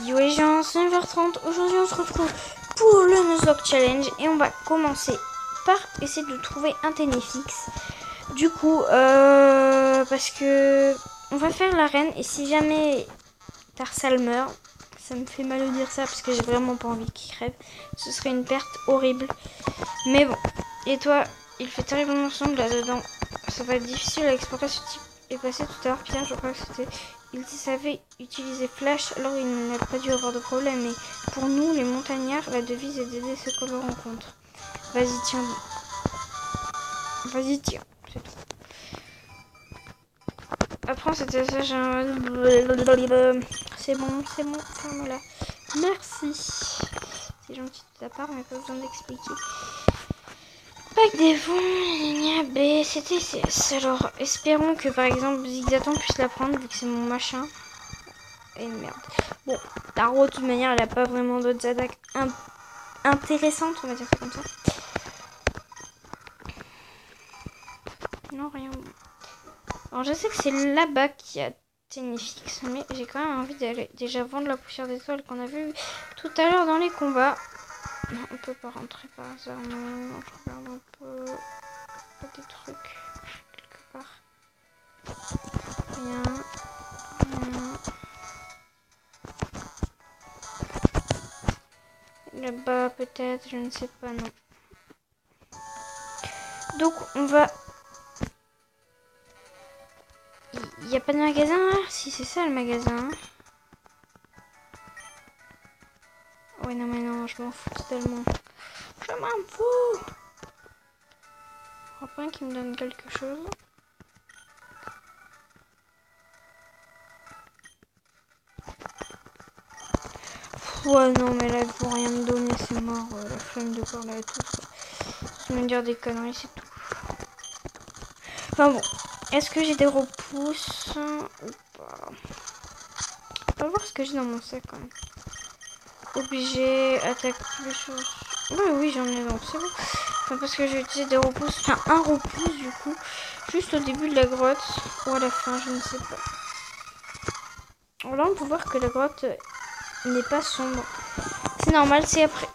Yo les gens, c'est 9h30. Aujourd'hui on se retrouve pour le Nuzlocke Challenge et on va commencer par essayer de trouver un Ténéfix. Du coup, parce que on va faire l'arène et si jamais Tarsal meurt, ça me fait mal de dire ça parce que j'ai vraiment pas envie qu'il crève. Ce serait une perte horrible. Mais bon, et toi, il fait terriblement sombre là-dedans. Ça va être difficile à explorer ce type. Et passé tout à l'heure, Pierre, je crois que c'était... Il savait utiliser Flash, alors il n'a pas dû avoir de problème. Mais pour nous, les montagnards, la devise est d'aider ceux qu'on rencontre. Vas-y, tiens. Vas-y, tiens. C'est tout. Après, c'était ça, j'ai un... C'est bon, ferme-la. Merci. C'est gentil de ta part, mais pas besoin d'expliquer. Pack des vents, ligne B, c'était CS. Alors, espérons que par exemple Zigzaton puisse la prendre vu que c'est mon machin. Et merde. Bon, Taro, de toute manière, elle a pas vraiment d'autres attaques intéressantes, on va dire ça comme ça. Non, rien. Alors, je sais que c'est là-bas qu'il y a Ténéfix, mais j'ai quand même envie d'aller déjà vendre la poussière d'étoiles qu'on a vu tout à l'heure dans les combats. Non, on peut pas rentrer par hasard, non, je regarde un peu. Pas des trucs quelque part. Rien. Là-bas peut-être, je ne sais pas, non. Donc on va... Il n'y a pas de magasin là? Si c'est ça le magasin. Ouais non mais non, je m'en fous totalement. Je m'en fous. Je crois pas qu'il me donne quelque chose. Ouais non mais là il faut rien me donner, c'est mort. La flemme de parler à tous. Je vais me dire des conneries, c'est tout. Enfin bon, est-ce que j'ai des repousses ou pas? On va voir ce que j'ai dans mon sac quand même. Obligé, attaque plus. Oui, j'en ai donc c'est bon. Enfin, parce que j'ai utilisé des repousses, enfin un repousse du coup, juste au début de la grotte ou à la fin, je ne sais pas. Alors là, on peut voir que la grotte n'est pas sombre. C'est normal, c'est après.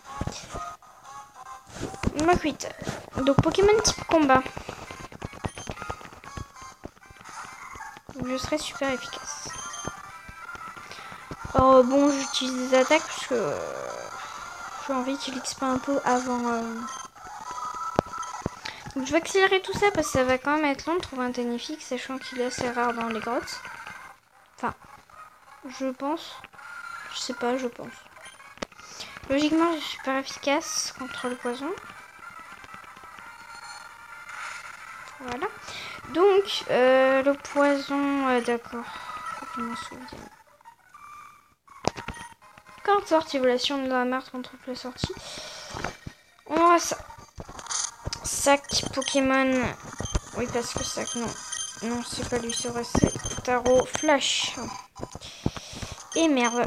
Ma cuite. Donc Pokémon type combat. Je serai super efficace. Alors bon, j'utilise des attaques parce que j'ai envie qu'il XP un peu avant. Donc je vais accélérer tout ça parce que ça va quand même être long de trouver un Ténéfix, sachant qu'il est assez rare dans les grottes. Enfin, je pense. Je sais pas, je pense. Logiquement, je suis super efficace contre le poison. Voilà. Donc, le poison, d'accord. Faut que je m'en souvienne. Corde sortie-volation de la marque contre la sortie. On aura ça. Sac Pokémon. Oui, parce que sac, non. Non, c'est pas lui, c'est vrai, c'est Tarot Flash. Et merde.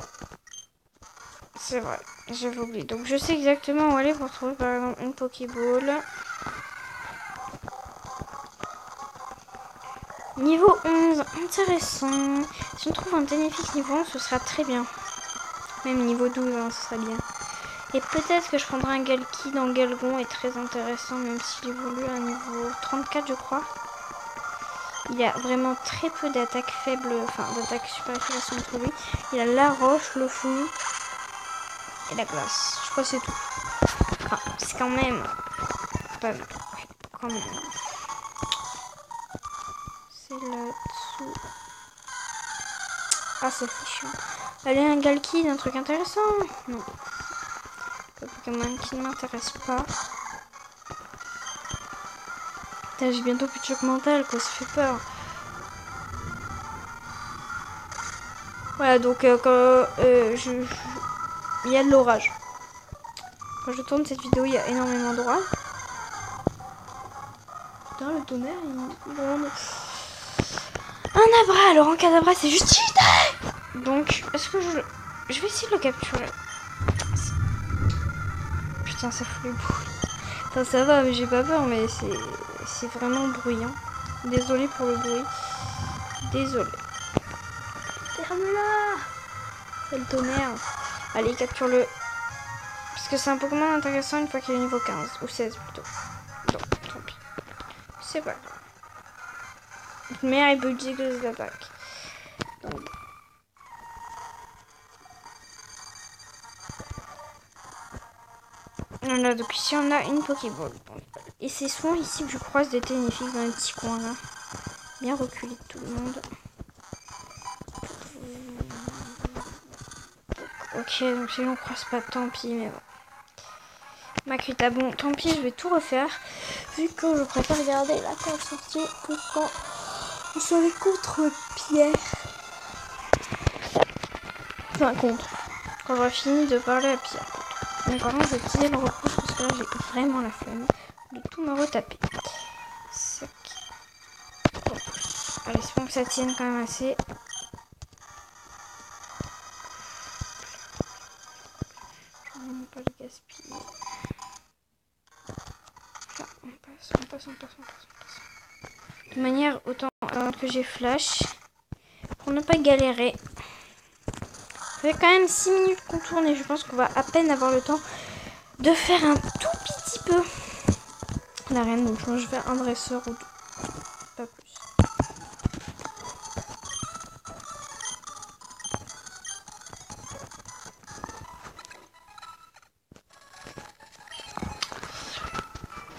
C'est vrai, j'avais oublié. Donc, je sais exactement où aller pour trouver par exemple une Pokéball. Niveau 11, intéressant. Si on trouve un Ténéfix niveau 11, ce sera très bien. Même niveau 12, hein, ce serait bien. Et peut-être que je prendrai un Galki dans Galgon, est très intéressant, même s'il évolue à niveau 34, je crois. Il a vraiment très peu d'attaques faibles, enfin d'attaques super efficaces contre lui. Il a la roche, le fou et la glace. Je crois que c'est tout. Enfin, c'est quand même pas mal. Ouais, quand même. C'est là-dessous. Ah, c'est chiant. Allez, un Galki, un truc intéressant. Non. Le Pokémon qui ne m'intéresse pas. Putain, j'ai bientôt plus de choc mental, quoi. Ça fait peur. Voilà, donc quand il y a de l'orage. Quand je tourne cette vidéo, il y a énormément d'orage. Putain, le tonnerre, il gronde. Un abra, alors en cadabra, c'est juste cheaté. Donc, est-ce que je vais essayer de le capturer. Putain, ça fout les boules. Enfin, ça va, mais j'ai pas peur, mais c'est vraiment bruyant. Désolée pour le bruit. Désolée. Ferme-la. Et le tonnerre. Allez, capture-le. Parce que c'est un Pokémon intéressant une fois qu'il est niveau 15. Ou 16 plutôt. Non, tant pis. C'est pas grave. Le meilleur, il peut utiliser les attaques. Donc, voilà, donc ici on a une Pokéball. Et c'est souvent ici que je croise des Ténéfix dans les petits coins là. Bien reculé de tout le monde. Ok, donc si on croise pas, tant pis, mais bon. Makuta, bon, tant pis, je vais tout refaire. Vu que je préfère garder la carte sortie pour quand vous serez contre Pierre. Enfin, contre. Quand j'aurai fini de parler à Pierre. Mais par contre, je vais utiliser le repousse parce que là, j'ai vraiment la flemme de tout me retaper. Sac. Repousse. Allez, c'est bon que ça tienne quand même assez. Je vais vraiment pas le gaspiller. Là, on passe. De toute manière, autant que j'ai flash. Pour ne pas galérer. Ça fait quand même 6 minutes qu'on tourne et je pense qu'on va à peine avoir le temps de faire un tout petit peu l'arène. Donc je vais un dresseur ou deux. Pas plus.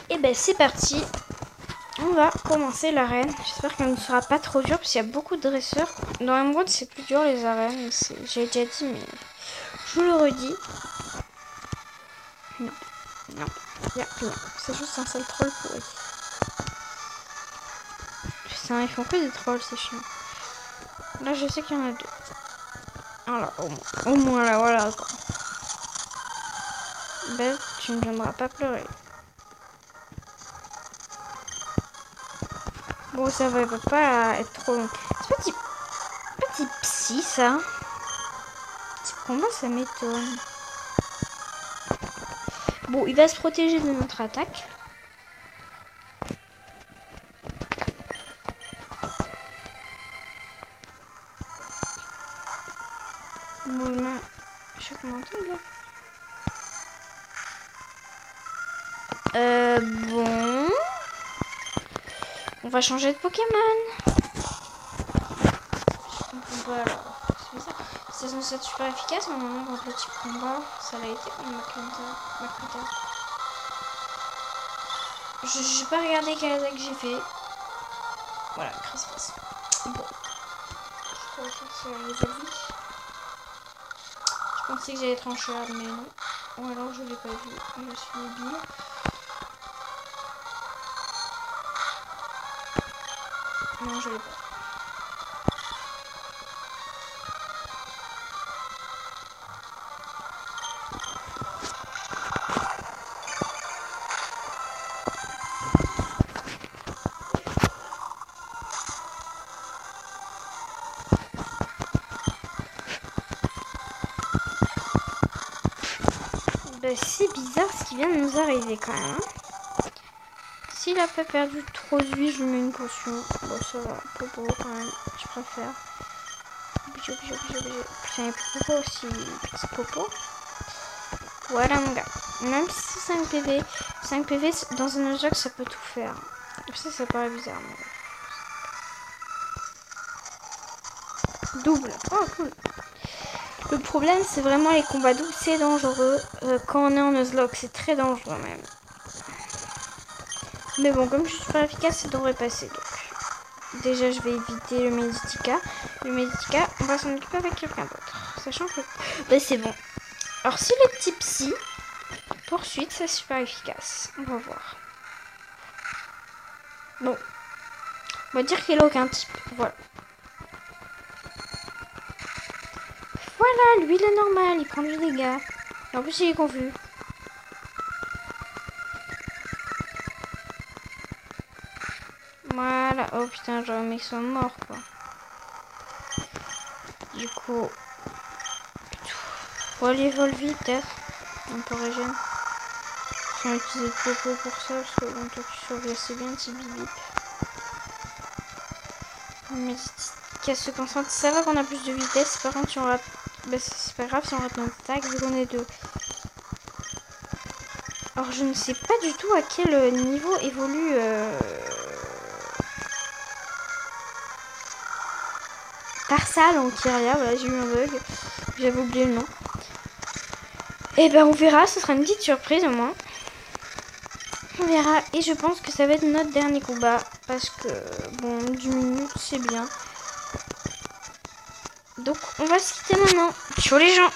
Et ben c'est parti. On va commencer l'arène. J'espère qu'elle ne sera pas trop dure parce qu'il y a beaucoup de dresseurs. Dans Emerald c'est plus dur les arènes. J'ai déjà dit mais je vous le redis. Non, il n'y a rien. C'est juste un seul troll pourri. Putain, ils font que des trolls, c'est chiant. Là, je sais qu'il y en a deux. Voilà, au moins là, voilà. Belle, tu ne viendras pas pleurer. Bon, ça va pas être trop long. C'est petit psy, ça. Petit combat, ça m'étonne. Bon, il va se protéger de notre attaque. Bon, là, je sais comment entendre, là. Bon. On va changer de Pokémon. Voilà. C'est censé être super efficace, mais normalement, contre le type combat, ça l'a été comme Makuta. Je n'ai pas regardé quelle attaque j'ai fait. Voilà, Christmas. Bon. Je pourrais faire sur les avis. Je pensais que j'allais être en shard, mais non. Ou alors je l'ai pas vu. Je suis débile. Non, je l'ai pas. C'est bizarre ce qui vient de nous arriver quand même. S'il a pas perdu trop de vie, je lui mets une potion. Bon, ça va, Popo quand même, je préfère. Putain, il y a plus de Popo aussi, petit Popo. Voilà mon gars. Même si c'est 5 PV, 5 PV dans un jeu ça peut tout faire. Ça paraît bizarre. Mais... Double. Oh cool. Le problème, c'est vraiment les combats doubles, c'est dangereux. Quand on est en Nuzlocke, c'est très dangereux même. Mais bon, comme je suis super efficace, ça devrait passer. Donc. Déjà, je vais éviter le Meditica. Le Meditica, on va s'en occuper avec quelqu'un d'autre. Sachant que... Bah, c'est bon. Alors, si le type Psy, poursuite, c'est super efficace. On va voir. Bon. On va dire qu'il n'a aucun type. Voilà. Voilà, lui il est normal, il prend du dégât. En plus il est confus. Voilà, oh putain, j'aurais aimé qu'ils soient morts quoi. Du coup, on va les voler peut-être. Un peu régène. Je vais utiliser le Popo pour ça parce que bon, toi tu survis assez bien, petit bip bip. Mais qu'elle se concentre, ça va qu'on a plus de vitesse. Par contre, si on Bah, c'est pas grave si on rate notre tag vu qu'on est deux. Alors je ne sais pas du tout à quel niveau évolue Tarsal en Kyria. Voilà, j'ai eu un bug. J'avais oublié le nom. Et ben on verra, ce sera une petite surprise au moins. On verra et je pense que ça va être notre dernier combat parce que bon 10 minutes c'est bien. Donc on va se quitter maintenant. Ciao les gens.